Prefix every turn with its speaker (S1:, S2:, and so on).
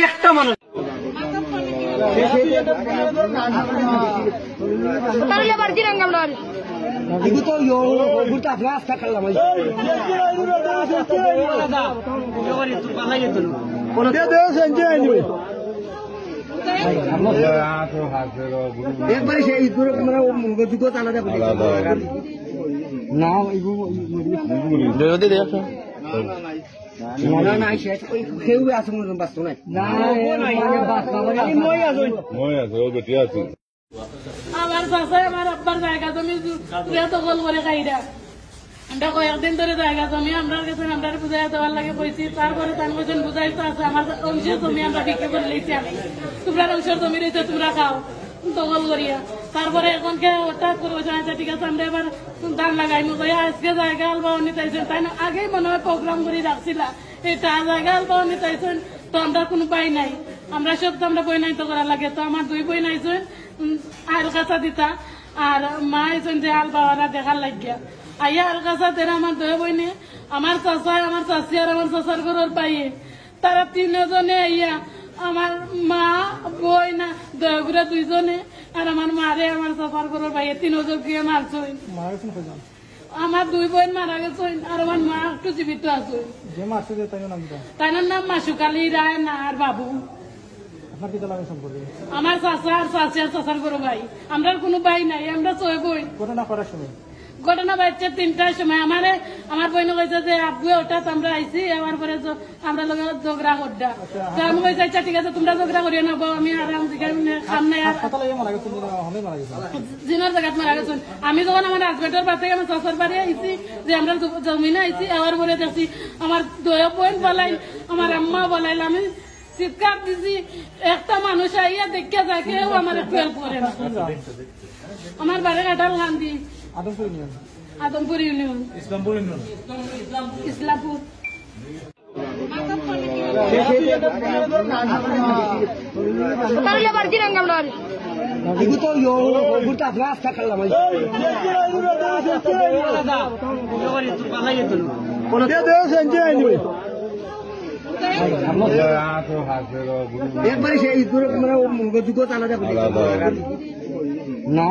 S1: একটা মানুষ একবারে সেই যুগ আলাদা না না নাই সেও আছে মনে বাস্তব নাই
S2: আমার চাষায় আমার আব্বার জায়গা জমি দখল করে খাইরা আমরা কয়েকদিন ধরে জায়গা জমি আমরা কাছে আমরা বুঝাই দেওয়ার লাগে কইছি তারপরে তার মতন বুঝাইতে আছে আমার অংশের জমি আমরা বিক্রি করে লিখছি আমি তোমরা অংশের জমি রয়েছে তোমরা খাও দখল করিয়া তারপরে এখন কে হঠাৎ করে আচ্ছা ঠিক আছে আমরা এবার ধান লাগাইমু আজকে জায়গা আলবাও নিতেছেন তাই না আগেই মনে হয় প্রোগ্রাম করে রাখছিলা এটা জায়গা আলবাও নিতেছেন তো আমরা কোনো পাই নাই আমরা সব তো আমরা বই নাই তো করা লাগে তো আমার দুই বই নাইছেন আর কাঁচা দিতা আর মা আইছেন যে আলবাওয়ারা দেখার লাগিয়া আইয়া আর কাঁচা দেরা আমার দুই বই নে আমার চাষায় আমার চাষি আর আমার চাষার ঘরের পাইয়ে তারা তিনজনে আইয়া আমার মা বই না দয়াগুড়া দুইজনে আর আমার মারে আমার চাষার ঘরের পাইয়ে তিনজন গিয়ে মারছই আমার দুই বোন মারা গেছে আর আমার মা একটু জীবিত আছে তাই নাম মাসুকালী রায় না আর বাবু আমার চাষা আর চাষি আর চাষার বড় ভাই আমরা কোনো ভাই নাই আমরা ছয় বই ঘটনা বাড়ছে 3টার সময় আমার বইন কইছে যে আব্বু হঠাৎ আমরা আইসি আমার পরে আমরা লোক ঝগড়া করডা তো আমি কইছি আচ্ছা ঠিক আছে তোমরা ঝগড়া করিও না আমি আরাম খাম নাই জিনার জায়গাত মারা গেছেন আমি যখন আমার হাজবেন্ডের বাড়ি থেকে আমার চাষার বাড়ি আইসি যে আমরা জমিনে আইসি আবার পরে দেখছি আমার দয়া বোন বলাইল আমার আম্মা বলাইল আমি চিৎকার দিছি একটা মানুষ আইয়া দেখিয়া যায় কেউ আমার একটু হেল্প করে না আমার বাড়ি কাটাল গান্ধী আদমপুর ইউনিয়ন ইসলামপুর
S1: একবারে সেই যুগ আলাদা না